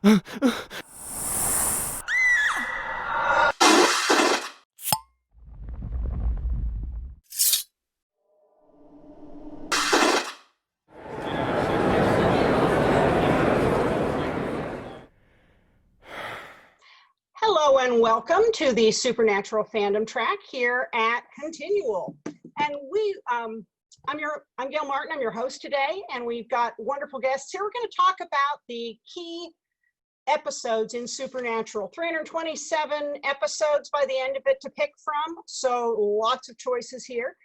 Hello and welcome to the Supernatural Fandom track here at Continual. And I'm Gail Martin, I'm your host today, and we've got wonderful guests here. We're going to talk about the key episodes in Supernatural. 327 episodes by the end of it to pick from, so lots of choices here.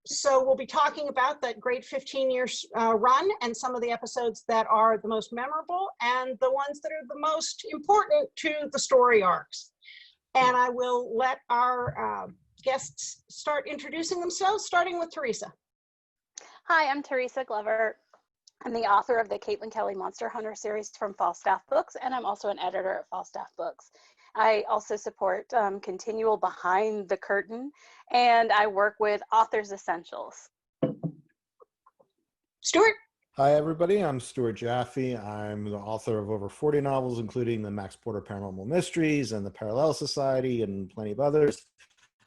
So we'll be talking about that great 15 years run and some of the episodes that are the most memorable and the ones that are the most important to the story arcs. And I will let our guests start introducing themselves, starting with Theresa. Hi, I'm Theresa Glover. I'm the author of the Caitlin Kelly Monster Hunter series from Falstaff Books, and I'm also an editor at Falstaff Books. I also support Continual Behind the Curtain, and I work with Authors Essentials. Stuart? Hi, everybody. I'm Stuart Jaffe. I'm the author of over 40 novels, including the Max Porter Paranormal Mysteries and the Parallel Society and plenty of others.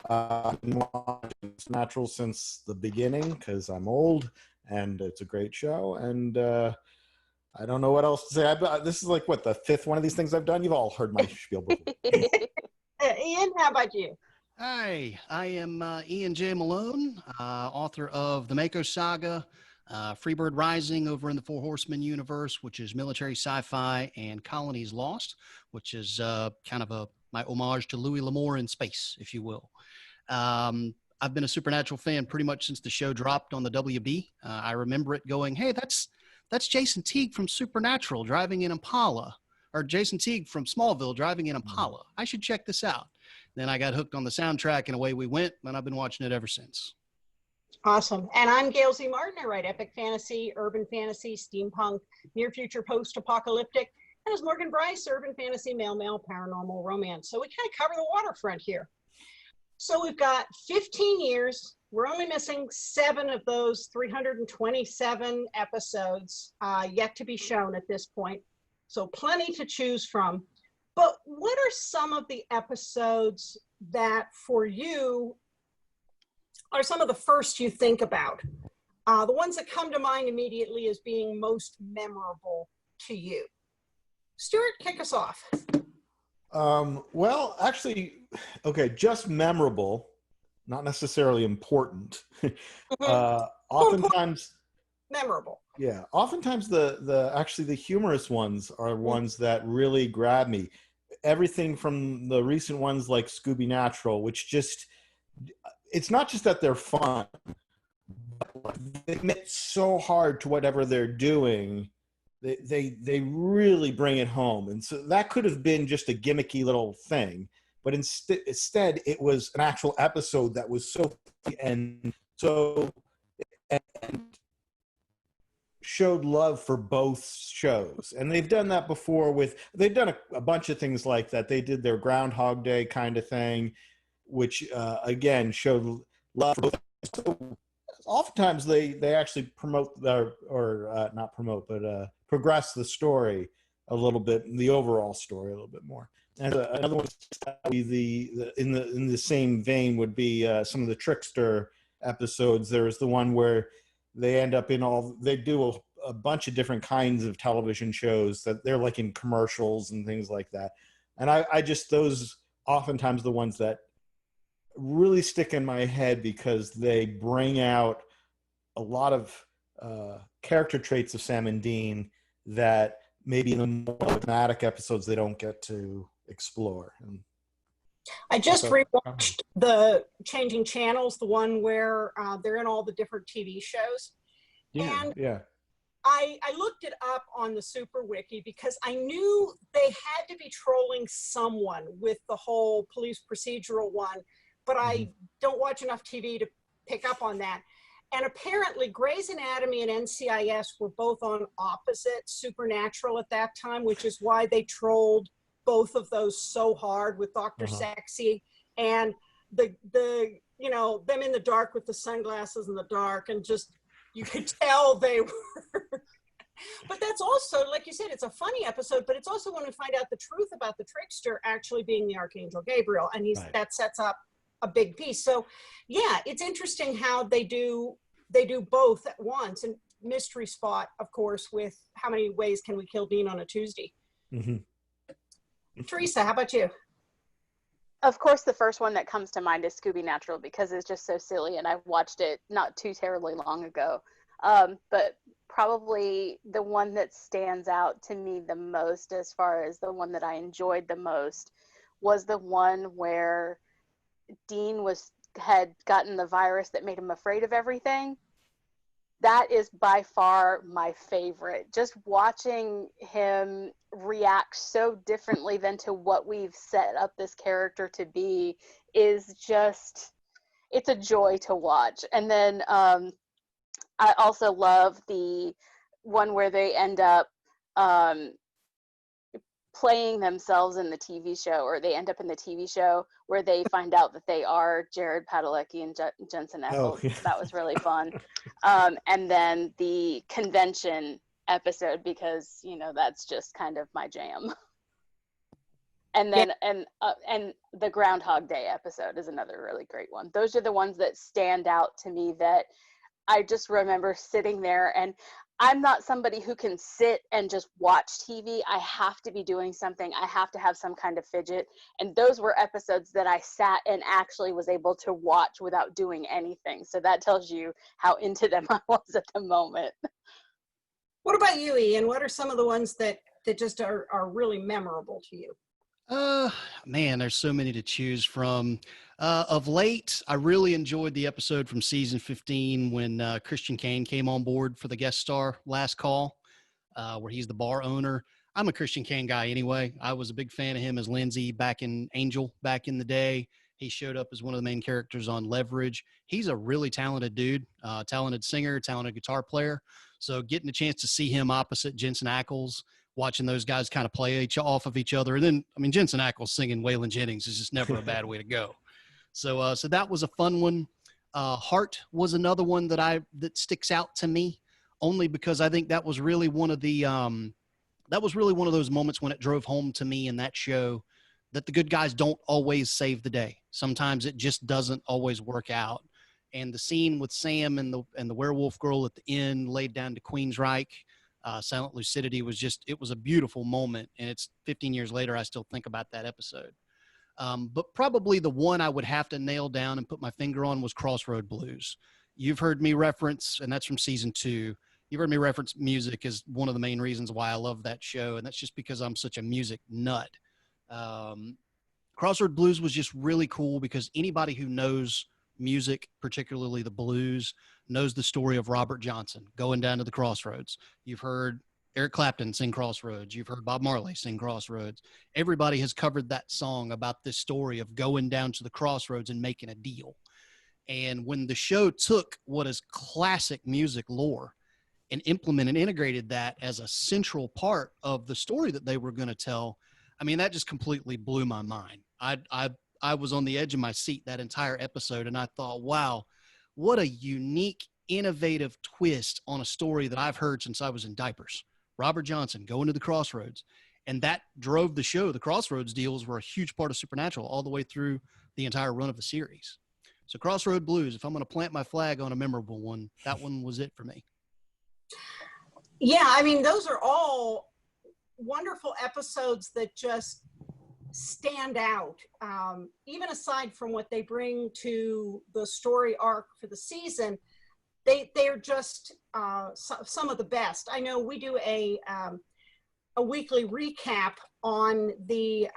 I've been watching Supernatural since the beginning because I'm old, and it's a great show. And I don't know what else to say. This is like, what, the fifth one of these things I've done? You've all heard my spiel before. Ian, how about you? Hi, I am Ian J. Malone, author of the Mako Saga, Freebird Rising over in the Four Horsemen universe, which is military sci-fi, and Colonies Lost, which is kind of my homage to Louis L'Amour in space, if you will. I've been a Supernatural fan pretty much since the show dropped on the WB. I remember it going, hey, that's Jason Teague from Supernatural driving in Impala, or Jason Teague from Smallville driving in Impala. I should check this out. Then I got hooked on the soundtrack, and away we went, and I've been watching it ever since. Awesome. And I'm Gail Z. Martin. I write epic fantasy, urban fantasy, steampunk, near future post-apocalyptic, and as Morgan Bryce, urban fantasy, male, paranormal, romance. So we kind of cover the waterfront here. So we've got 15 years. We're only missing 7 of those 327 episodes yet to be shown at this point. So plenty to choose from. But what are some of the episodes that for you are some of the first you think about? The ones that come to mind immediately as being most memorable to you. Stuart, kick us off. Well, actually, okay, just memorable, not necessarily important. Oftentimes memorable. Yeah, oftentimes the humorous ones are ones that really grab me. Everything from the recent ones like Scooby Natural, which just, it's not just that they're fun, but they commit so hard to whatever they're doing. They really bring it home. And so that could have been just a gimmicky little thing, but instead it was an actual episode that was so and showed love for both shows. And they've done that before they've done a bunch of things like that. They did their Groundhog Day kind of thing, which again showed love for both. So oftentimes they actually promote not promote, but progress the story a little bit, the overall story a little bit more. And another one in the same vein would be some of the Trickster episodes. There's the one where they end up they do a bunch of different kinds of television shows that they're like in commercials and things like that. And I just, those oftentimes the ones that really stick in my head because they bring out a lot of character traits of Sam and Dean that maybe in the more dramatic episodes they don't get to explore. And I just rewatched the Changing Channels, the one where they're in all the different TV shows. Yeah. I looked it up on the Super Wiki because I knew they had to be trolling someone with the whole police procedural one, but I don't watch enough TV to pick up on that. And apparently Grey's Anatomy and NCIS were both on opposite Supernatural at that time, which is why they trolled both of those so hard with Dr. Sexy and the them in the dark with the sunglasses in the dark, and just you could tell they were But that's also, like you said, it's a funny episode, but it's also when we find out the truth about the trickster actually being the Archangel Gabriel, and that sets up a big piece. So yeah, it's interesting how they do both at once. And mystery spot, of course, with how many ways can we kill Dean on a Tuesday. Mm-hmm. Theresa, how about you? Of course, the first one that comes to mind is Scooby Natural, because it's just so silly, and I watched it not too terribly long ago. But probably the one that stands out to me the most, as far as the one that I enjoyed the most, was the one where Dean had gotten the virus that made him afraid of everything. That is by far my favorite. Just watching him react so differently than to what we've set up this character to be is just, it's a joy to watch. And then I also love the one where they end up playing themselves in the TV show, or they end up in the TV show where they find out that they are Jared Padalecki and Jensen Ackles. Oh, yeah. That was really fun. And then the convention episode, because, you know, that's just kind of my jam. And then, and the Groundhog Day episode is another really great one. Those are the ones that stand out to me, that I just remember sitting there, and I'm not somebody who can sit and just watch TV. I have to be doing something. I have to have some kind of fidget. And those were episodes that I sat and actually was able to watch without doing anything. So that tells you how into them I was at the moment. What about you, Ian? What are some of the ones that just are really memorable to you? Man, there's so many to choose from. Of late, I really enjoyed the episode from season 15 when Christian Kane came on board for the guest star Last Call, where he's the bar owner. I'm a Christian Kane guy anyway. I was a big fan of him as Lindsay back in Angel back in the day. He showed up as one of the main characters on Leverage. He's a really talented dude, talented singer, talented guitar player. So getting a chance to see him opposite Jensen Ackles, watching those guys kind of play off of each other. And then, I mean, Jensen Ackles singing Waylon Jennings is just never a bad way to go. So that was a fun one. Heart was another one that sticks out to me, only because I think that was really one of the, that was really one of those moments when it drove home to me in that show that the good guys don't always save the day. Sometimes it just doesn't always work out. And the scene with Sam and the werewolf girl at the end laid down to Queensryche, Silent Lucidity, it was a beautiful moment. And it's 15 years later, I still think about that episode. But probably the one I would have to nail down and put my finger on was Crossroad Blues. You've heard me reference, and that's from season 2. You've heard me reference music as one of the main reasons why I love that show. And that's just because I'm such a music nut. Crossroad Blues was just really cool because anybody who knows music, particularly the blues, knows the story of Robert Johnson going down to the crossroads. You've heard Eric Clapton sing Crossroads. You've heard Bob Marley sing Crossroads. Everybody has covered that song about this story of going down to the crossroads and making a deal. And when the show took what is classic music lore and implemented and integrated that as a central part of the story that they were going to tell, I mean, that just completely blew my mind. I was on the edge of my seat that entire episode, and I thought, wow, what a unique, innovative twist on a story that I've heard since I was in diapers. Robert Johnson going to the crossroads. And that drove the show. The Crossroads deals were a huge part of Supernatural all the way through the entire run of the series. So Crossroad Blues, if I'm going to plant my flag on a memorable one, that one was it for me. Yeah, I mean, those are all wonderful episodes that just stand out, even aside from what they bring to the story arc for the season. They're just some of the best. I know we do a weekly recap on the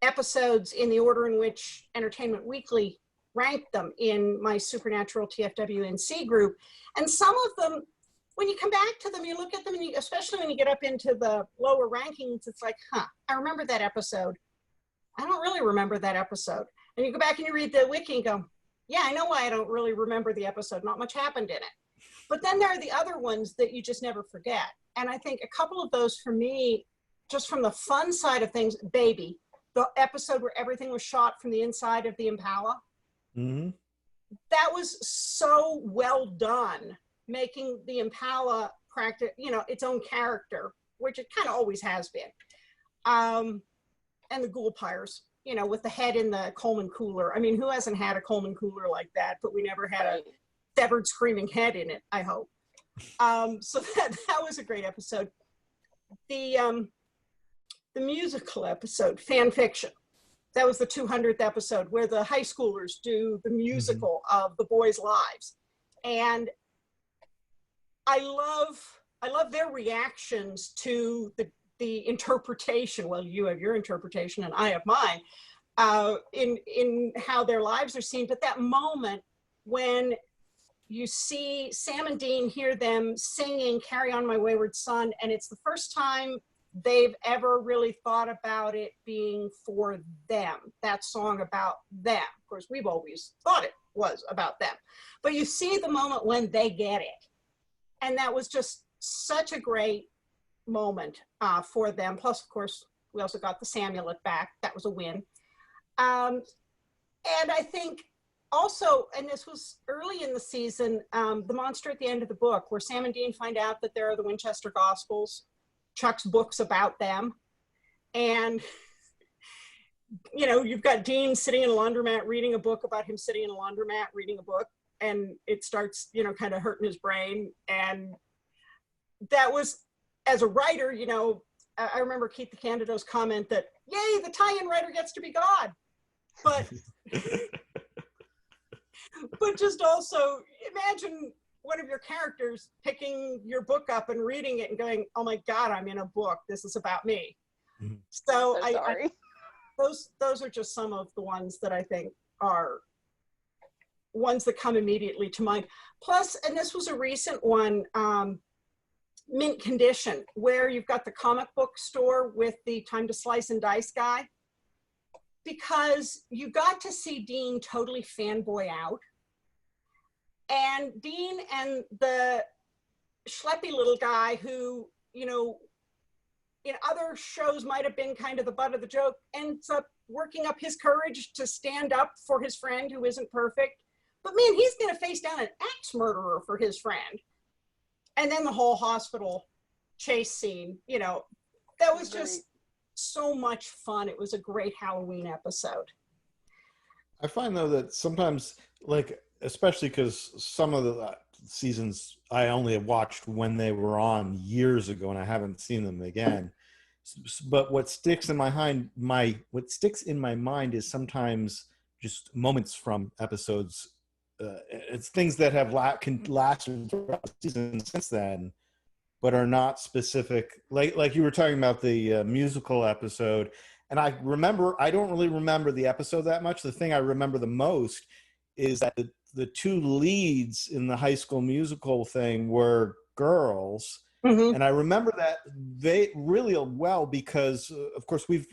episodes in the order in which Entertainment Weekly ranked them in my Supernatural TFWNC group, and some of them, when you come back to them, you look at them, and especially when you get up into the lower rankings, it's like, I remember that episode. I don't really remember that episode. And you go back and you read the wiki and go, yeah, I know why I don't really remember the episode. Not much happened in it. But then there are the other ones that you just never forget. And I think a couple of those for me, just from the fun side of things, Baby, the episode where everything was shot from the inside of the Impala. Mm-hmm. That was so well done making the Impala practice, its own character, which it kind of always has been. And the Ghoul Pyres, with the head in the Coleman cooler. I mean, who hasn't had a Coleman cooler like that? But we never had a severed screaming head in it, I hope. So that was a great episode. The musical episode, Fan Fiction, that was the 200th episode where the high schoolers do the musical of the boys' lives. And I love their reactions to the interpretation. Well, you have your interpretation and I have mine, in how their lives are seen. But that moment when you see Sam and Dean, hear them singing Carry On My Wayward Son, and it's the first time they've ever really thought about it being for them, that song about them. Of course, we've always thought it was about them. But you see the moment when they get it. And that was just such a great moment for them. Plus, of course, we also got the Samulet back. That was a win. And I think also, and this was early in the season, the monster at the end of the book, where Sam and Dean find out that there are the Winchester Gospels, Chuck's books about them. And, you've got Dean sitting in a laundromat reading a book about him sitting in a laundromat reading a book. And it starts, kind of hurting his brain. And that was, as a writer, I remember Keith the Candido's comment that, yay, the tie-in writer gets to be God. But, but just also imagine one of your characters picking your book up and reading it and going, oh my God, I'm in a book. This is about me. Mm-hmm. So those are just some of the ones that I think are ones that come immediately to mind. Plus, and this was a recent one, Mint Condition, where you've got the comic book store with the Time to Slice and Dice guy, because you got to see Dean totally fanboy out. And Dean and the schleppy little guy who, in other shows might have been kind of the butt of the joke, ends up working up his courage to stand up for his friend who isn't perfect. But man, he's going to face down an axe murderer for his friend. And then the whole hospital chase scene, that was just so much fun. It was a great Halloween episode. I find, though, that sometimes, especially because some of the seasons I only have watched when they were on years ago and I haven't seen them again. But what sticks in my mind is sometimes just moments from episodes. It's things that have lasted throughout the season since then, but are not specific. Like you were talking about the musical episode, and I don't really remember the episode that much. The thing I remember the most is that the two leads in the High School Musical thing were girls, and I remember that they really well because, of course, we've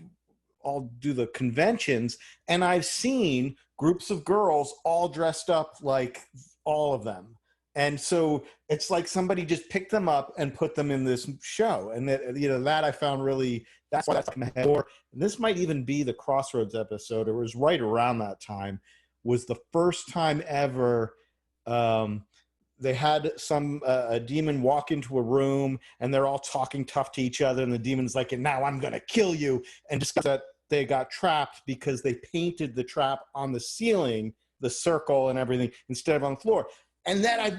all do the conventions, and I've seen groups of girls all dressed up like all of them. And so it's like somebody just picked them up and put them in this show. And that I found really, that's why that's in my head. Or this might even be the Crossroads episode. It was right around that time, was the first time ever they had a demon walk into a room and they're all talking tough to each other. And the demon's like, and now I'm going to kill you. And just that they got trapped because they painted the trap on the ceiling, the circle and everything, instead of on the floor. And that I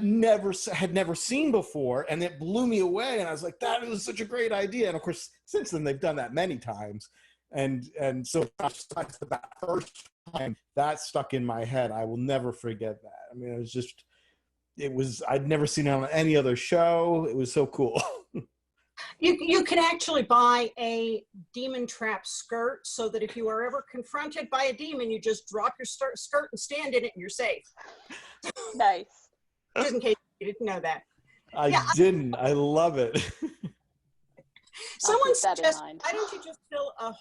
had never seen before. And it blew me away. And I was like, that was such a great idea. And of course, since then they've done that many times. And so that first time that stuck in my head, I will never forget that. I mean, I'd never seen it on any other show. It was so cool. You can actually buy a demon trap skirt so that if you are ever confronted by a demon, you just drop your skirt and stand in it and you're safe. Nice. Just in case you didn't know that. I didn't. I love it. Someone suggested, why don't you just fill a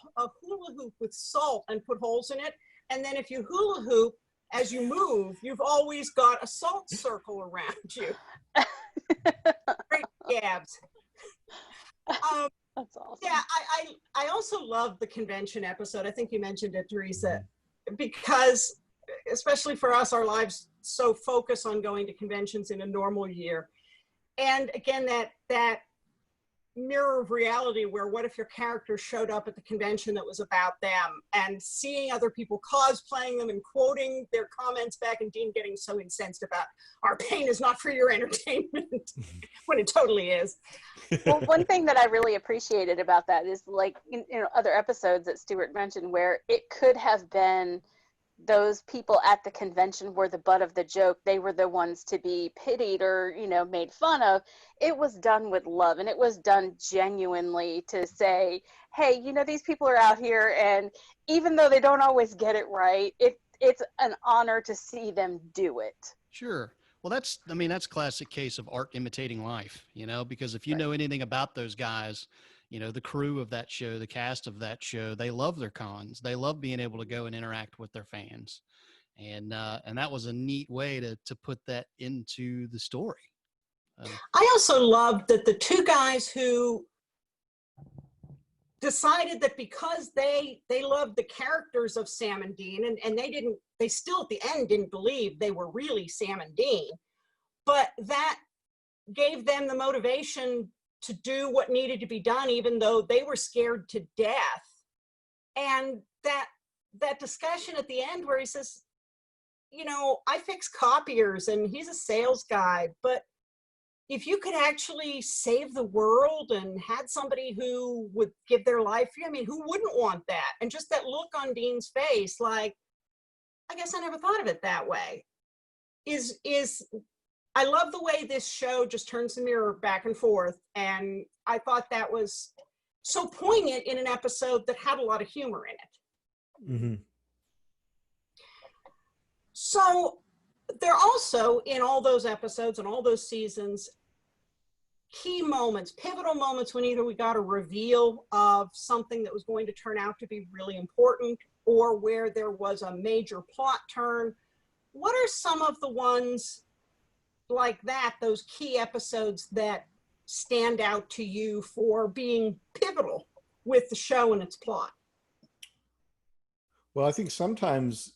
hula hoop with salt and put holes in it? And then if you hula hoop, as you move, you've always got a salt circle around you. Great gabs. That's awesome. Yeah, I also love the convention episode. I think you mentioned it, Theresa, because especially for us, our lives so focus on going to conventions in a normal year. and again, that mirror of reality where what if your character showed up at the convention that was about them, and seeing other people cosplaying them and quoting their comments back, and Dean getting so incensed about our pain is not for your entertainment when it totally is. Well, one thing that I really appreciated about that is, like, other episodes that Stuart mentioned where it could have been those people at the convention were the butt of the joke. They were the ones to be pitied or, made fun of. It was done with love, and it was done genuinely to say, hey, these people are out here, and even though they don't always get it right, it's an honor to see them do it. Sure. Well, that's classic case of art imitating life, because if you know anything about those guys, the crew of that show, the cast of that show, they love their cons. They love being able to go and interact with their fans. And that was a neat way to put that into the story. I also loved that the two guys who decided that because they loved the characters of Sam and Dean, and they still at the end didn't believe they were really Sam and Dean, but that gave them the motivation to do what needed to be done, even though they were scared to death. And that discussion at the end where he says, I fix copiers, and he's a sales guy, but if you could actually save the world and had somebody who would give their life for you, who wouldn't want that? And just that look on Dean's face, like, I guess I never thought of it that way, is I love the way this show just turns the mirror back and forth. And I thought that was so poignant in an episode that had a lot of humor in it. Mm-hmm. So there also, in all those episodes and all those seasons, key moments, pivotal moments when either we got a reveal of something that was going to turn out to be really important, or where there was a major plot turn. What are some of the ones like that, those key episodes that stand out to you for being pivotal with the show and its plot? Well, I think sometimes,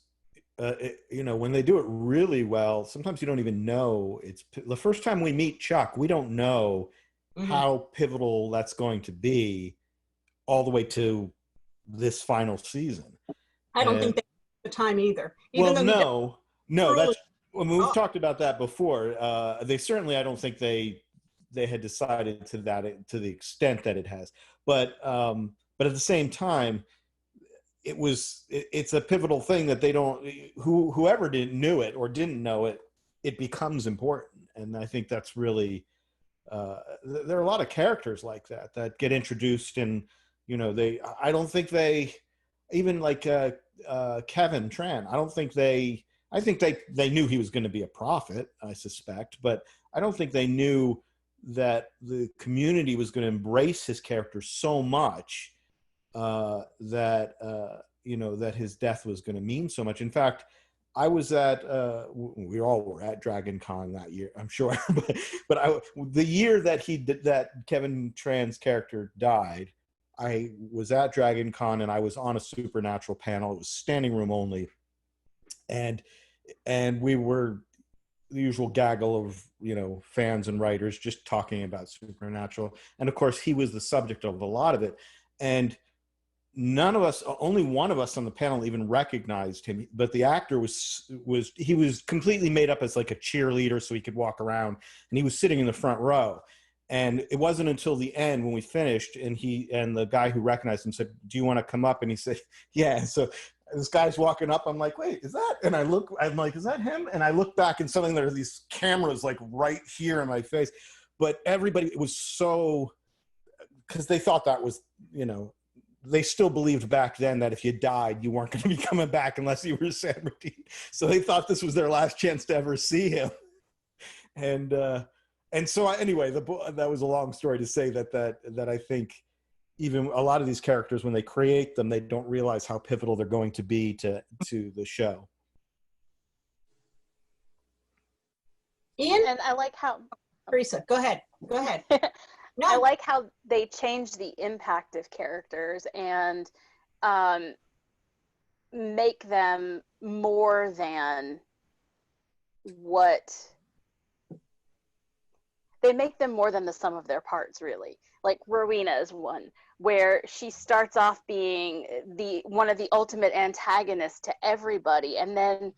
when they do it really well, sometimes you don't even know it's the first time we meet Chuck. We don't know how pivotal that's going to be all the way to this final season. I don't think that's the time either. No, that's, we've talked about that before. They certainly, I don't think they had decided to the extent that it has, but at the same time, it's a pivotal thing that they don't, whoever knew it or didn't know it, it becomes important. And I think that's really, there are a lot of characters like that get introduced, and, I don't think they, even like Kevin Tran, I think they knew he was going to be a prophet, I suspect, but I don't think they knew that the community was going to embrace his character so much that his death was going to mean so much. In fact, I was at we all were at Dragon Con that year, I'm sure, but the year that Kevin Tran's character died, I was at Dragon Con and I was on a Supernatural panel. It was standing room only, and we were the usual gaggle of fans and writers just talking about Supernatural, and of course he was the subject of a lot of it, and none of us, only one of us on the panel even recognized him, but the actor was completely made up as like a cheerleader so he could walk around, and he was sitting in the front row. And it wasn't until the end when we finished and the guy who recognized him said, "Do you want to come up?" And he said, "Yeah." And so this guy's walking up. I'm like, "Wait, is that?" And I'm like, "Is that him?" And I look back and suddenly there are these cameras like right here in my face. But everybody, it was so, because they thought that was, they still believed back then that if you died, you weren't going to be coming back unless you were San Bernardino. So they thought this was their last chance to ever see him. And so anyway, that was a long story to say that I think even a lot of these characters, when they create them, they don't realize how pivotal they're going to be to the show. Ian? And I like how... Theresa, go ahead. No. I like how they changed the impact of characters and make them more than what they make them more than the sum of their parts, really. Like Rowena is one where she starts off being one of the ultimate antagonists to everybody, and then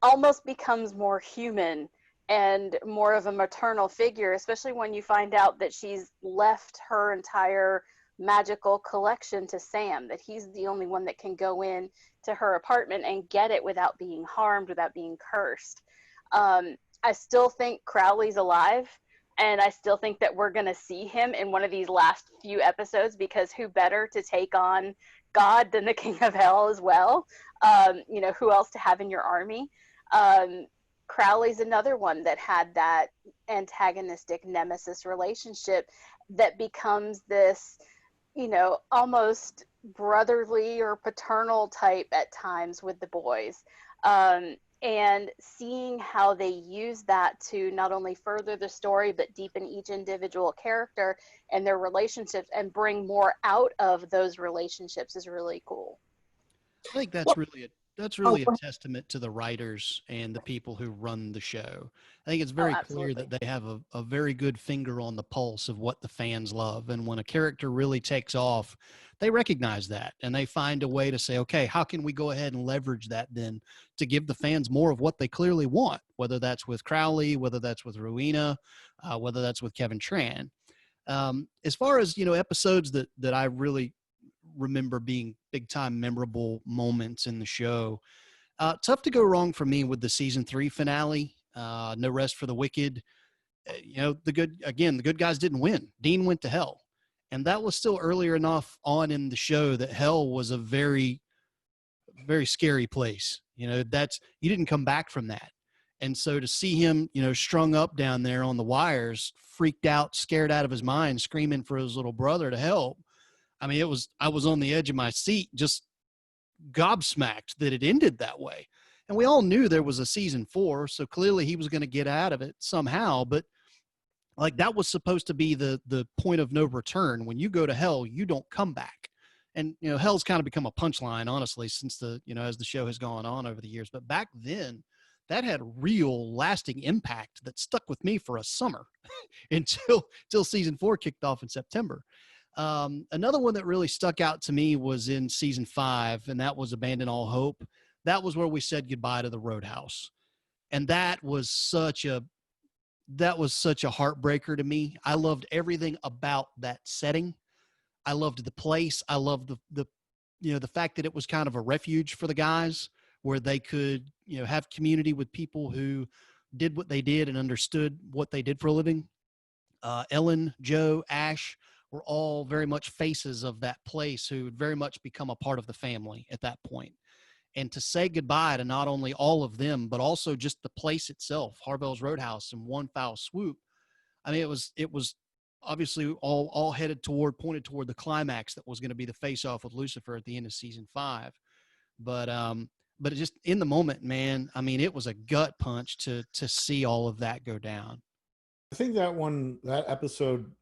almost becomes more human and more of a maternal figure, especially when you find out that she's left her entire magical collection to Sam, that he's the only one that can go in to her apartment and get it without being harmed, without being cursed. I still think Crowley's alive, and I still think that we're going to see him in one of these last few episodes, because who better to take on God than the King of Hell as well? You know, who else to have in your army? Crowley's another one that had that antagonistic nemesis relationship that becomes this, you know, almost brotherly or paternal type at times with the boys. And seeing how they use that to not only further the story, but deepen each individual character and their relationships and bring more out of those relationships is really cool. I think that's really a testament to the writers and the people who run the show. I think it's very clear that they have a very good finger on the pulse of what the fans love. And when a character really takes off, they recognize that and they find a way to say, okay, how can we go ahead and leverage that then to give the fans more of what they clearly want, whether that's with Crowley, whether that's with Rowena, whether that's with Kevin Tran. As far as, you know, episodes that I really remember being big time memorable moments in the show. Tough to go wrong for me with the season 3 finale. No Rest for the Wicked. You know, the good guys didn't win. Dean went to hell. And that was still earlier enough on in the show that hell was a very, very scary place. You know, you didn't come back from that. And so to see him, you know, strung up down there on the wires, freaked out, scared out of his mind, screaming for his little brother to help. I mean, I was on the edge of my seat, just gobsmacked that it ended that way. And we all knew there was a season 4, so clearly he was going to get out of it somehow. But like, that was supposed to be the point of no return. When you go to hell, you don't come back. And, you know, hell's kind of become a punchline, honestly, since as the show has gone on over the years. But back then, that had real lasting impact that stuck with me for a summer until season 4 kicked off in September. Another one that really stuck out to me was in season 5, and that was Abandon All Hope. That was where we said goodbye to the Roadhouse. And that was such a heartbreaker to me. I loved everything about that setting. I loved the place. I loved the fact that it was kind of a refuge for the guys where they could, you know, have community with people who did what they did and understood what they did for a living. Ellen, Joe, Ash were all very much faces of that place who had very much become a part of the family at that point. And to say goodbye to not only all of them, but also just the place itself, Harvell's Roadhouse, in one foul swoop. I mean, it was obviously all pointed toward the climax that was going to be the face-off with Lucifer at the end of season 5. But it just, in the moment, man, I mean, it was a gut punch to see all of that go down. I think that episode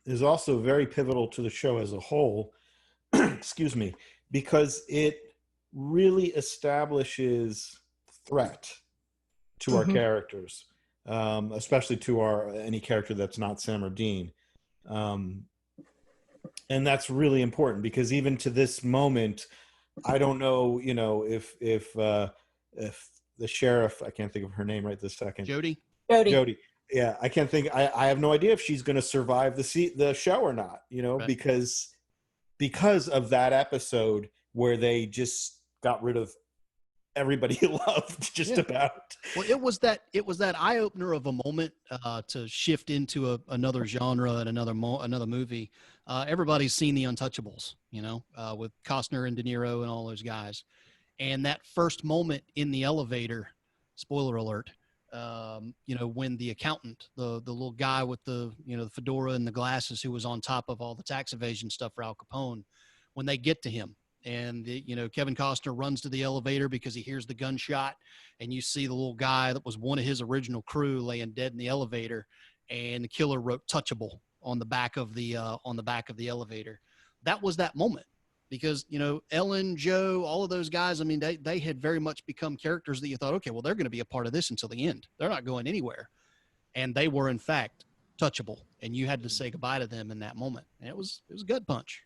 is also very pivotal to the show as a whole, excuse me, because it really establishes threat to our characters, especially to any character that's not Sam or Dean. And that's really important because even to this moment, I don't know, you know, if the sheriff, I can't think of her name right this second. Jody. Yeah, I can't think. I have no idea if she's going to survive the show or not. You know, right. because of that episode where they just got rid of everybody he loved, just about. Well, it was that eye opener of a moment to shift into another genre and another movie. Everybody's seen The Untouchables, you know, with Costner and De Niro and all those guys, and that first moment in the elevator. Spoiler alert. You know, when the accountant, the little guy with the fedora and the glasses who was on top of all the tax evasion stuff for Al Capone, when they get to him and, Kevin Costner runs to the elevator because he hears the gunshot and you see the little guy that was one of his original crew laying dead in the elevator and the killer wrote touchable on the back of the elevator. That was that moment. Because, Ellen, Joe, all of those guys, I mean, they had very much become characters that you thought, okay, well, they're going to be a part of this until the end. They're not going anywhere. And they were, in fact, touchable, and you had to say goodbye to them in that moment. And it was a gut punch.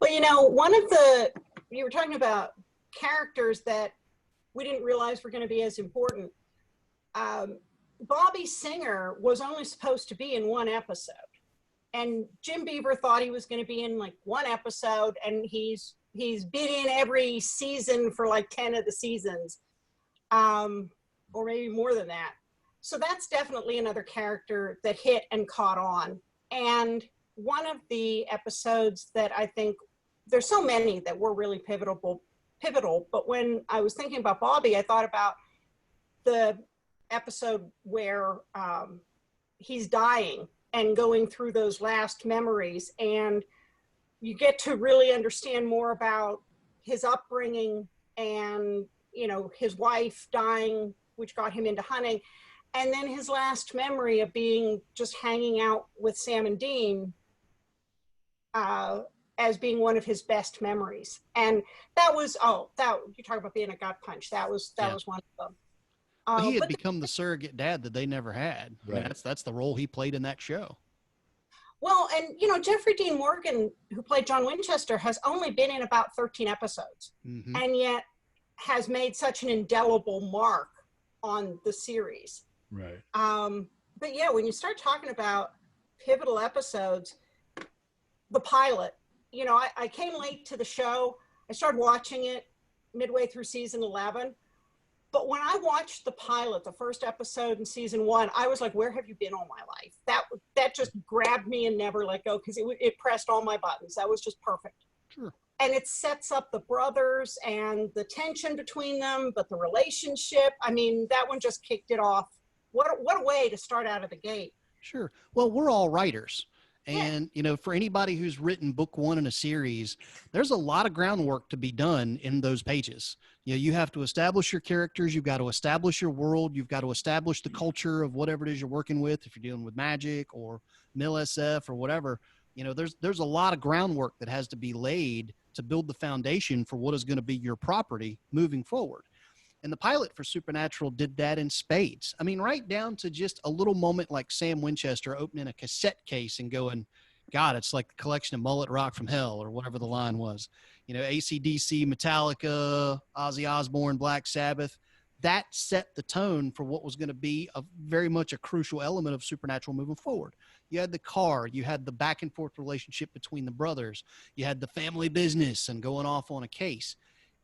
Well, you were talking about characters that we didn't realize were going to be as important. Bobby Singer was only supposed to be in one episode, and Jim Beaver thought he was going to be in like one episode, and he's been in every season for like 10 of the seasons, or maybe more than that. So that's definitely another character that hit and caught on. And one of the episodes that I think, there's so many that were really pivotal, but when I was thinking about Bobby, I thought about the episode where he's dying and going through those last memories, and you get to really understand more about his upbringing and, his wife dying, which got him into hunting. And then his last memory of being just hanging out with Sam and Dean as being one of his best memories. And that was, you talk about being a gut punch. That was one of them. Well, he had become the surrogate dad that they never had. Right. I mean, that's the role he played in that show. Well, and Jeffrey Dean Morgan, who played John Winchester, has only been in about 13 episodes, Mm-hmm. and yet has made such an indelible mark on the series. Right. But yeah, when you start talking about pivotal episodes, the pilot, I came late to the show. I started watching it midway through season 11. But when I watched the pilot, the first episode in season 1, I was like, where have you been all my life? That just grabbed me and never let go, because it pressed all my buttons. That was just perfect. Sure. And it sets up the brothers and the tension between them, but the relationship, I mean, that one just kicked it off. What a way to start out of the gate. Sure. Well, we're all writers. And, for anybody who's written book 1 in a series, there's a lot of groundwork to be done in those pages. You have to establish your characters. You've got to establish your world. You've got to establish the culture of whatever it is you're working with. If you're dealing with magic or MIL-SF or whatever, there's a lot of groundwork that has to be laid to build the foundation for what is going to be your property moving forward. And the pilot for Supernatural did that in spades. I mean, right down to just a little moment like Sam Winchester opening a cassette case and going, God, it's like the collection of Mullet Rock from Hell, or whatever the line was. AC/DC, Metallica, Ozzy Osbourne, Black Sabbath. That set the tone for what was going to be very much a crucial element of Supernatural moving forward. You had the car, you had the back and forth relationship between the brothers, you had the family business and going off on a case.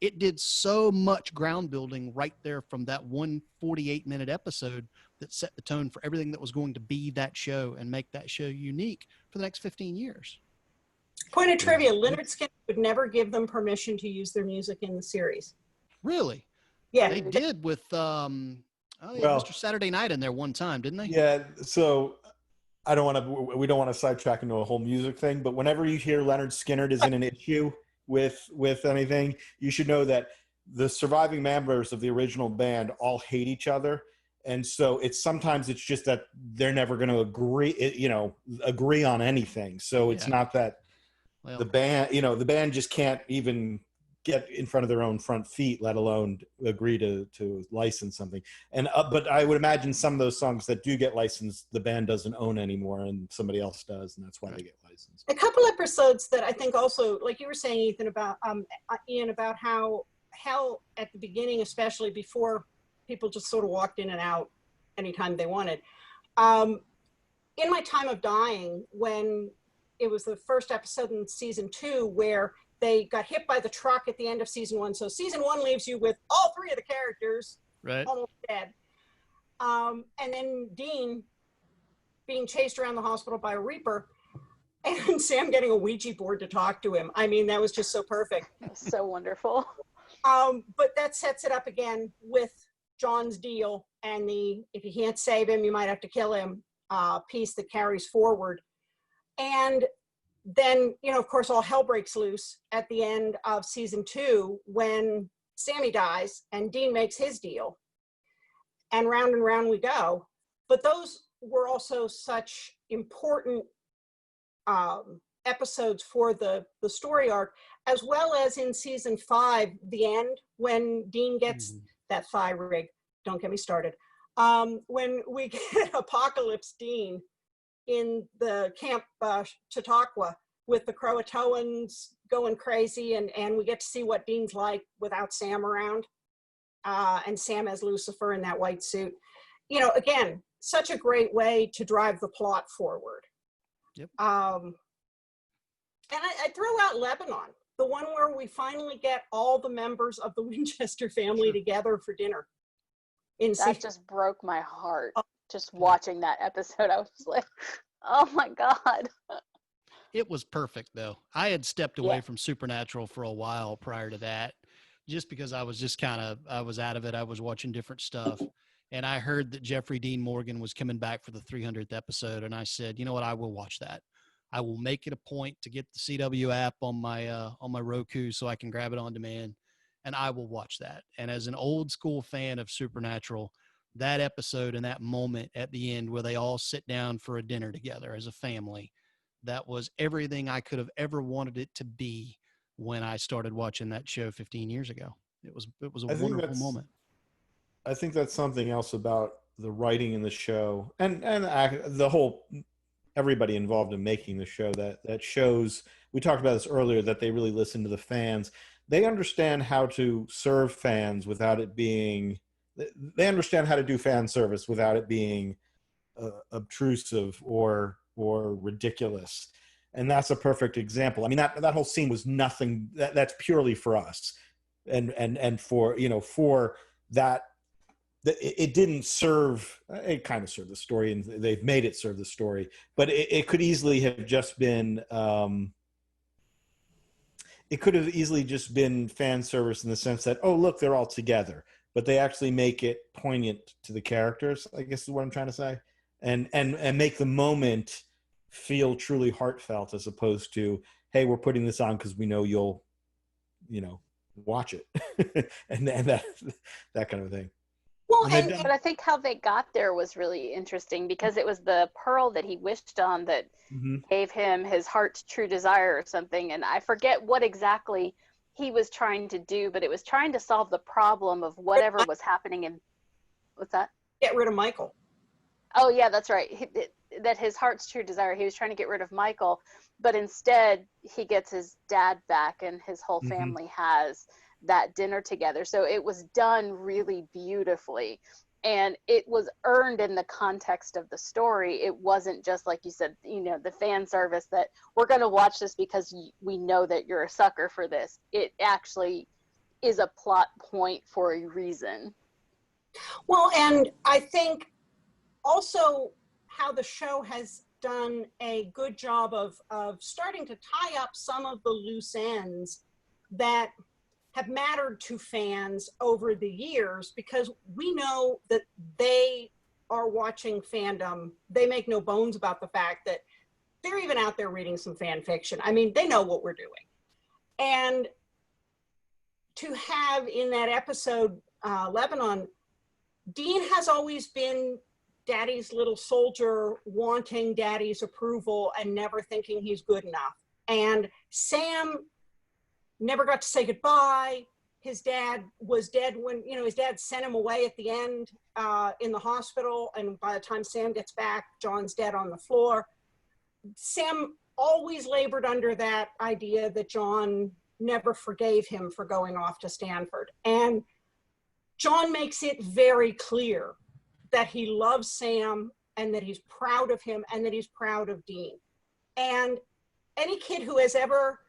It did so much ground building right there from that 148-minute episode that set the tone for everything that was going to be that show and make that show unique for the next 15 years. Point of trivia, Leonard Skinner would never give them permission to use their music in the series. Really? Yeah. They did with Mr. Saturday Night in there one time, didn't they? Yeah, so we don't want to sidetrack into a whole music thing, but whenever you hear Leonard Skinner is in an issue with anything, you should know that the surviving members of the original band all hate each other, and so sometimes it's just that they're never going to agree on anything. So it's not that the band just can't even get in front of their own front feet, let alone agree to license something. And but I would imagine some of those songs that do get licensed, the band doesn't own anymore, and somebody else does, and that's why they get licensed. A couple episodes that I think also, like you were saying, Ian, about how Hell at the beginning, especially before people just sort of walked in and out anytime they wanted. In My Time of Dying, when it was the first episode in season 2 where they got hit by the truck at the end of season 1. So season 1 leaves you with all 3 of the characters almost dead. And then Dean being chased around the hospital by a Reaper, and Sam getting a Ouija board to talk to him. I mean, that was just so perfect. So wonderful. But that sets it up again with John's deal and if you can't save him, you might have to kill him piece that carries forward. And then, of course, all hell breaks loose at the end of season 2 when Sammy dies and Dean makes his deal. And round we go. But those were also such important episodes for the story arc, as well as in season 5, the end, when Dean gets that thigh rig. Don't get me started. When we get Apocalypse Dean in the camp Chautauqua with the Croatoans going crazy, and we get to see what Dean's like without Sam around, and Sam as Lucifer in that white suit. You know, again, such a great way to drive the plot forward. Yep. And I throw out Lebanon, the one where we finally get all the members of the Winchester family together for dinner. That just broke my heart. Just watching that episode, I was like, oh my God. It was perfect, though. I had stepped away from Supernatural for a while prior to that, just because I was just I was out of it. I was watching different stuff. And I heard that Jeffrey Dean Morgan was coming back for the 300th episode. And I said, you know what? I will watch that. I will make it a point to get the CW app on my Roku so I can grab it on demand, and I will watch that. And as an old school fan of Supernatural, that episode and that moment at the end where they all sit down for a dinner together as a family, that was everything I could have ever wanted it to be when I started watching that show 15 years ago. It was a wonderful moment. I think that's something else about the writing in the show and the whole everybody involved in making the show that shows. We talked about this earlier, that they really listen to the fans. They understand how to serve fans without it being. They understand how to do fan service without it being obtrusive or ridiculous. And that's a perfect example. I mean, that whole scene was nothing. That's purely for us, and for for that. It didn't serve. It kind of served the story, and they've made it serve the story. But it could easily have just been. It could have easily just been fan service in the sense that, oh, look, they're all together. But they actually make it poignant to the characters, I guess is what I'm trying to say, and make the moment feel truly heartfelt, as opposed to, hey, we're putting this on because we know you'll, watch it, and that kind of thing. Well, but I think how they got there was really interesting, because it was the pearl that he wished on that gave him his heart's true desire or something. And I forget what exactly he was trying to do, but it was trying to solve the problem of whatever was happening in, what's that? Get rid of Michael. Oh yeah, that's right. That his heart's true desire, he was trying to get rid of Michael, but instead he gets his dad back and his whole family has that dinner together. So it was done really beautifully, and it was earned in the context of the story. It wasn't just, like you said, the fan service that we're going to watch this because we know that you're a sucker for this. It actually is a plot point for a reason. Well, and I think also how the show has done a good job of starting to tie up some of the loose ends that have mattered to fans over the years, because we know that they are watching Fandom. They make no bones about the fact that they're even out there reading some fan fiction. I mean, they know what we're doing. And to have in that episode, Lebanon, Dean has always been daddy's little soldier, wanting daddy's approval and never thinking he's good enough. And Sam never got to say goodbye. His dad was dead when, his dad sent him away at the end in the hospital. And by the time Sam gets back, John's dead on the floor. Sam always labored under that idea that John never forgave him for going off to Stanford. And John makes it very clear that he loves Sam and that he's proud of him and that he's proud of Dean. And any kid who has ever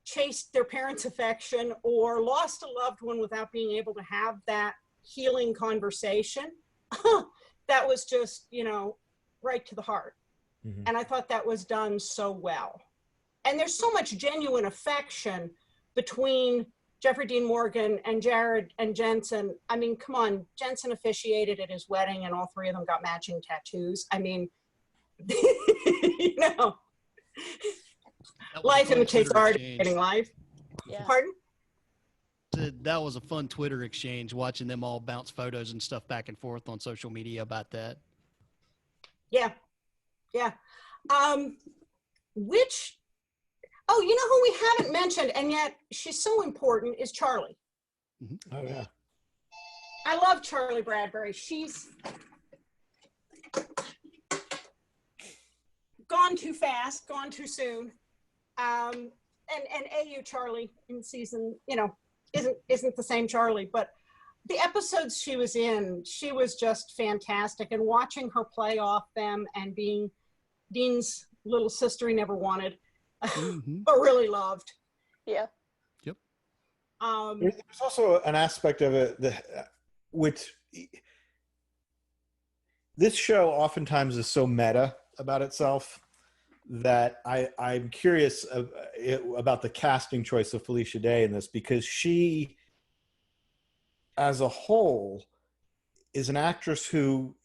chased their parents' affection or lost a loved one without being able to have that healing conversation, that was just, right to the heart. And I thought that was done so well. And there's so much genuine affection between Jeffrey Dean Morgan and Jared and Jensen. I mean, come on, Jensen officiated at his wedding and all three of them got matching tattoos. I mean, life imitates art, imitating life. Yeah. Pardon? That was a fun Twitter exchange, watching them all bounce photos and stuff back and forth on social media about that. Yeah. Oh, you know who we haven't mentioned, and yet she's so important, is Charlie. Oh, yeah. I love Charlie Bradbury. She's gone too fast, gone too soon. And AU Charlie in season, isn't the same Charlie, but the episodes she was in, she was just fantastic. And watching her play off them and being Dean's little sister he never wanted, but really loved. Yeah. Yep. There's also an aspect of it which this show oftentimes is so meta about itself that I'm curious about the casting choice of Felicia Day in this, because she, as a whole, is an actress who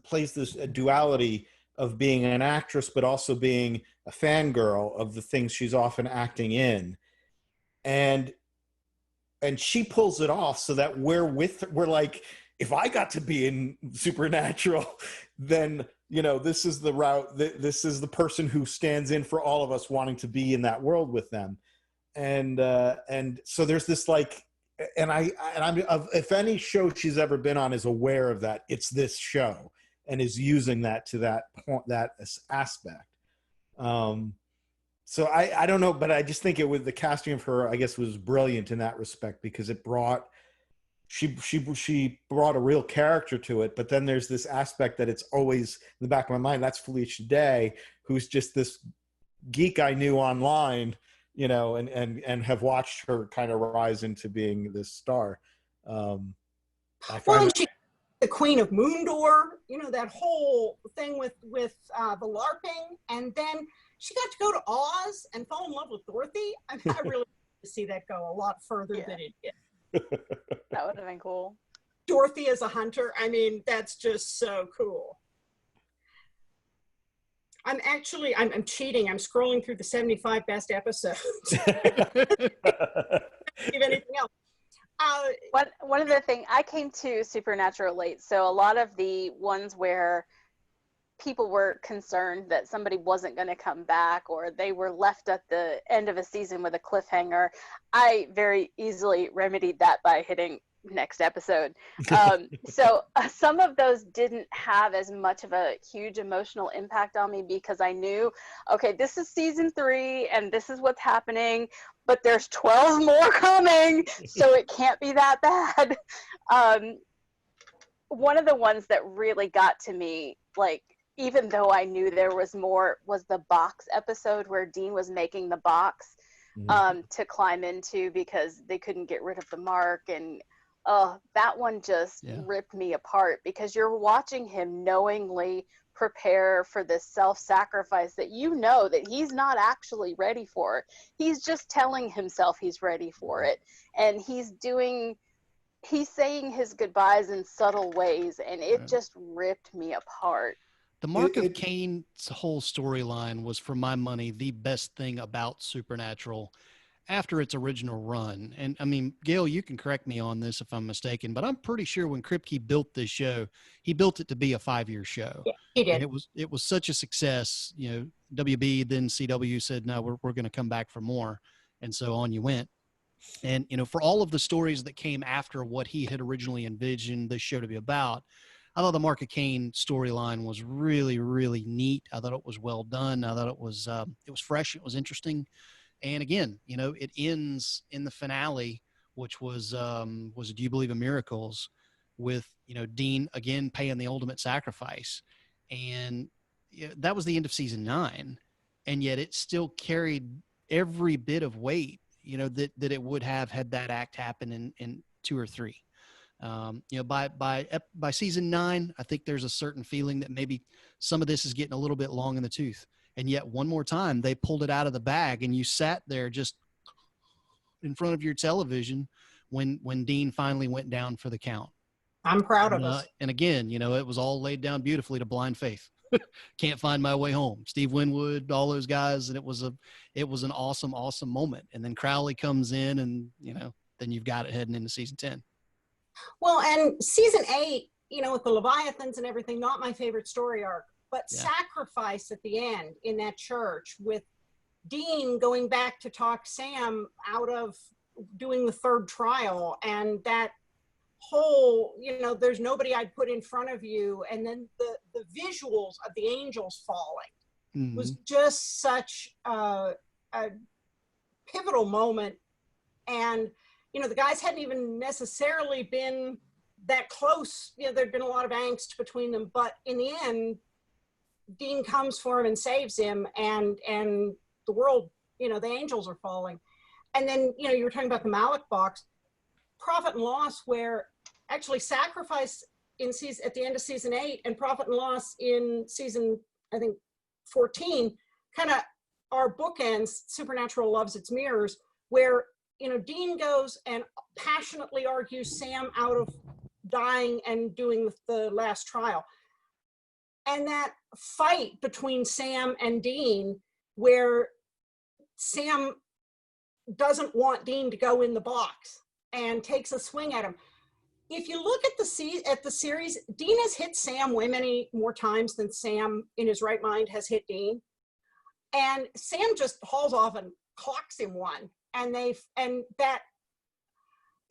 plays this duality of being an actress but also being a fangirl of the things she's often acting in, and she pulls it off so that we're like, if I got to be in Supernatural, then this is the route, this is the person who stands in for all of us wanting to be in that world with them. And so there's this like, and I'm if any show she's ever been on is aware of that, it's this show, and is using that to that point, that aspect. So I don't know, but I just think the casting of her, I guess, was brilliant in that respect, because it brought, she brought a real character to it. But then there's this aspect that it's always in the back of my mind, that's Felicia Day, who's just this geek I knew online, and have watched her kind of rise into being this star. She's the Queen of Moondor, that whole thing with the LARPing, and then she got to go to Oz and fall in love with Dorothy. I really want to see that go a lot further than it did. That would have been cool. Dorothy as a hunter, that's just so cool. I'm cheating. I'm scrolling through the 75 best episodes. If anything else. One of the things, I came to Supernatural late, so a lot of the ones where people were concerned that somebody wasn't going to come back, or they were left at the end of a season with a cliffhanger, I very easily remedied that by hitting next episode. So some of those didn't have as much of a huge emotional impact on me, because I knew, okay, this is season 3 and this is what's happening, but there's 12 more coming, so it can't be that bad. One of the ones that really got to me, like, even though I knew there was more, was the box episode where Dean was making the box to climb into because they couldn't get rid of the mark. And that one just ripped me apart, because you're watching him knowingly prepare for this self-sacrifice that that he's not actually ready for. He's just telling himself he's ready for it. And he's saying his goodbyes in subtle ways, and it just ripped me apart. The Mark of Cain's whole storyline was, for my money, the best thing about Supernatural after its original run. And I mean, Gail, you can correct me on this if I'm mistaken, but I'm pretty sure when Kripke built this show, he built it to be a 5-year show. Yeah, he did. And it was such a success. WB, then CW said, no, we're going to come back for more. And so on you went. And, for all of the stories that came after what he had originally envisioned this show to be about, I thought the Mark of Cain storyline was really, really neat. I thought it was well done. I thought it was fresh. It was interesting. And again, it ends in the finale, which was Do You Believe in Miracles, with, Dean again paying the ultimate sacrifice. And that was the end of season 9. And yet it still carried every bit of weight, that it would have had that act happen in 2 or 3. By season 9, I think there's a certain feeling that maybe some of this is getting a little bit long in the tooth. And yet one more time, they pulled it out of the bag, and you sat there just in front of your television when Dean finally went down for the count. I'm proud of us. And again, it was all laid down beautifully to blind faith. Can't Find My Way Home, Steve Winwood, all those guys. And it was an awesome, awesome moment. And then Crowley comes in, and, then you've got it heading into season 10. Well, and season 8, with the Leviathans and everything, not my favorite story arc, but sacrifice at the end in that church with Dean going back to talk Sam out of doing the 3rd trial, and that whole, there's nobody I'd put in front of you. And then the visuals of the angels falling was just such a pivotal moment. And, the guys hadn't even necessarily been that close. There'd been a lot of angst between them, but in the end, comes for him and saves him, and the world, the angels are falling. And then, you were talking about the Malik box, Profit and Loss, where actually Sacrifice at the end of season 8 and Profit and Loss in season, I think, 14, kind of are bookends. Supernatural loves its mirrors, where, Dean goes and passionately argues Sam out of dying and doing the last trial. And that fight between Sam and Dean, where Sam doesn't want Dean to go in the box and takes a swing at him. If you look at the series, Dean has hit Sam way many more times than Sam in his right mind has hit Dean. And Sam just hauls off and clocks him one. And the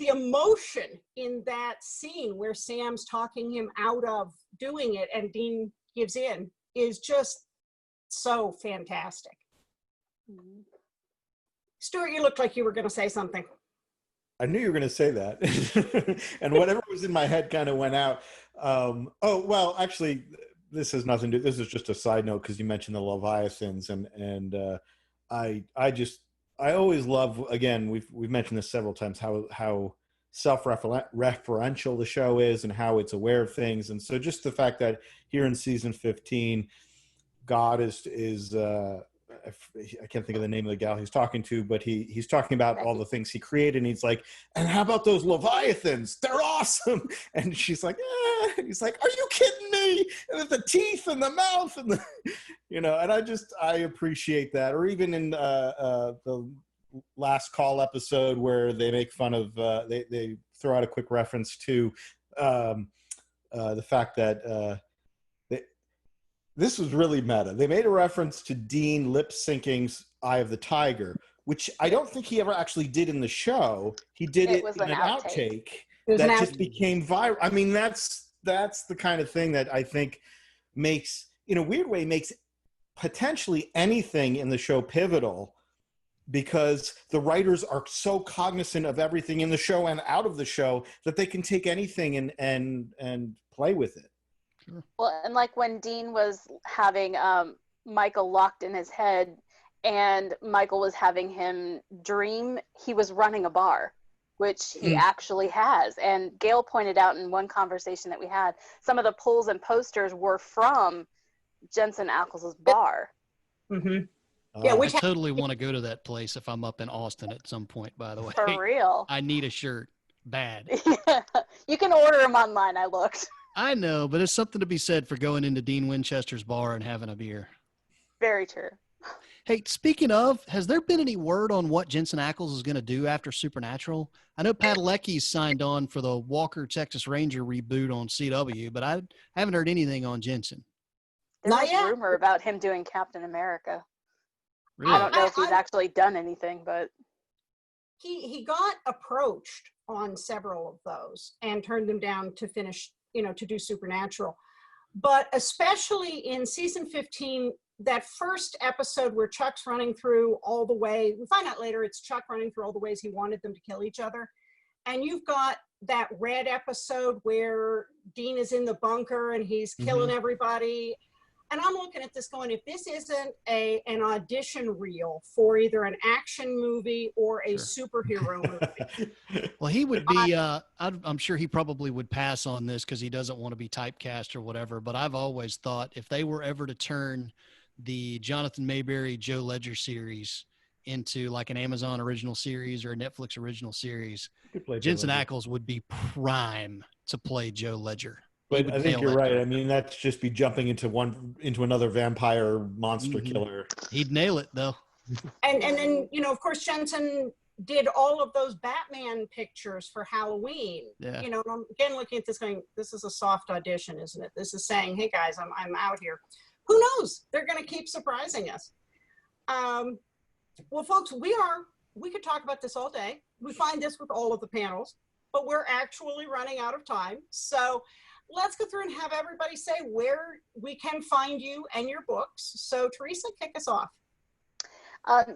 emotion in that scene where Sam's talking him out of doing it and Dean gives in is just so fantastic. Stuart, you looked like you were going to say something. I knew you were going to say that. And whatever was in my head kind of went out. Well, actually, this has nothing to do. This is just a side note because you mentioned the Leviathans, and I always love, again, we've mentioned this several times, how self-referential the show is and how it's aware of things. And so just the fact that here in season 15, God is I can't think of the name of the gal he's talking to, but he's talking about all the things he created, and he's like, and how about those Leviathans? They're awesome. And she's like, and he's like, are you kidding me? And the teeth and the mouth and the, and I appreciate that. Or even in the last call episode where they make fun of, they throw out a quick reference to the fact that this was really meta. They made a reference to Dean lip syncing's Eye of the Tiger, which I don't think he ever actually did in the show. He did it in an outtake that just became viral. I mean, that's the kind of thing that I think makes, in a weird way, makes potentially anything in the show pivotal, because the writers are so cognizant of everything in the show and out of the show that they can take anything and play with it. Sure. Well, and like when Dean was having Michael locked in his head and Michael was having him dream he was running a bar, which he actually has. And Gail pointed out in one conversation that we had, some of the pulls and posters were from Jensen Ackles' bar. Mm-hmm. Yeah, I totally want to go to that place if I'm up in Austin at some point, by the way. For real. I need a shirt bad. Yeah. You can order them online, I looked. I know, but there's something to be said for going into Dean Winchester's bar and having a beer. Very true. Hey, speaking of, has there been any word on what Jensen Ackles is going to do after Supernatural? I know Padalecki's signed on for the Walker Texas Ranger reboot on CW, but I haven't heard anything on Jensen. There's a rumor about him doing Captain America. Really? I don't know if he's actually done anything, but he got approached on several of those and turned them down to finish, to do Supernatural. But especially in season 15, that first episode where Chuck's running through all the way, we find out later it's Chuck running through all the ways he wanted them to kill each other. And you've got that Red episode where Dean is in the bunker and he's killing everybody. And I'm looking at this going, if this isn't an audition reel for either an action movie or a superhero movie. Well, he would be, I'm sure he probably would pass on this because he doesn't want to be typecast or whatever. But I've always thought if they were ever to turn the Jonathan Mayberry, Joe Ledger series into like an Amazon original series or a Netflix original series, Jensen Ackles would be prime to play Joe Ledger. But I think you're right. I mean, that's just be jumping into another vampire monster killer. He'd nail it, though. And then, of course, Jensen did all of those Batman pictures for Halloween. Yeah. And I'm again looking at this going, this is a soft audition, isn't it? This is saying, hey, guys, I'm out here. Who knows? They're going to keep surprising us. Well, folks, we could talk about this all day. We find this with all of the panels. but we're actually running out of time. So let's go through and have everybody say where we can find you and your books. So Theresa, kick us off.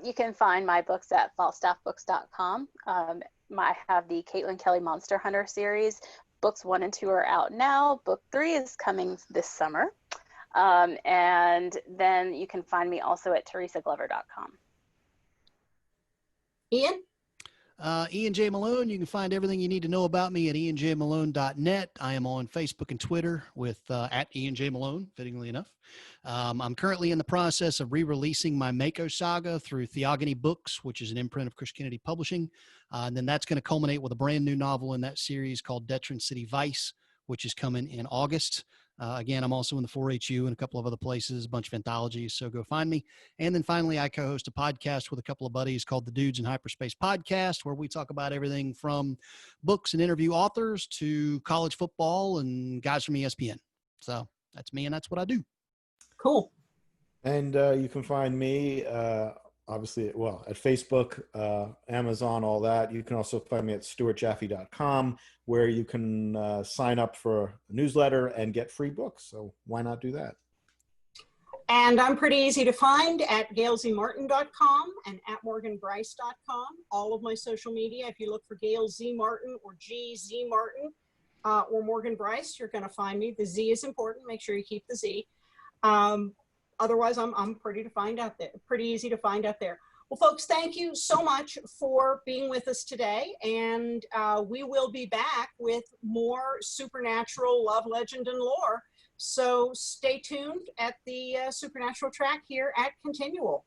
You can find my books at falstaffbooks.com. I have the Caitlin Kelly Monster Hunter series. Books 1 and 2 are out now. Book 3 is coming this summer. And then you can find me also at theresaglover.com. Ian? Ian J. Malone. You can find everything you need to know about me at ianjmalone.net. I am on Facebook and Twitter with at Ian J. Malone, fittingly enough. I'm currently in the process of re-releasing my Mako saga through Theogony Books, which is an imprint of Chris Kennedy Publishing. And then that's going to culminate with a brand new novel in that series called Detron City Vice, which is coming in August. Again, I'm also in the 4HU and a couple of other places, a bunch of anthologies, so go find me. And then finally, I co-host a podcast with a couple of buddies called the Dudes in Hyperspace Podcast, where we talk about everything from books and interview authors to college football and guys from ESPN. So that's me, and that's what I do. Cool. And you can find me, obviously, well, at Facebook, Amazon, all that. You can also find me at stuartjaffe.com, where you can sign up for a newsletter and get free books. So why not do that? And I'm pretty easy to find at gailzmartin.com and at morganbryce.com. All of my social media, if you look for Gail Z Martin or GZ Martin or Morgan Bryce, you're going to find me. The Z is important. Make sure you keep the Z. Otherwise, I'm pretty easy to find out there. Well, folks, thank you so much for being with us today. And we will be back with more supernatural love, legend, and lore. So stay tuned at the Supernatural track here at Continual.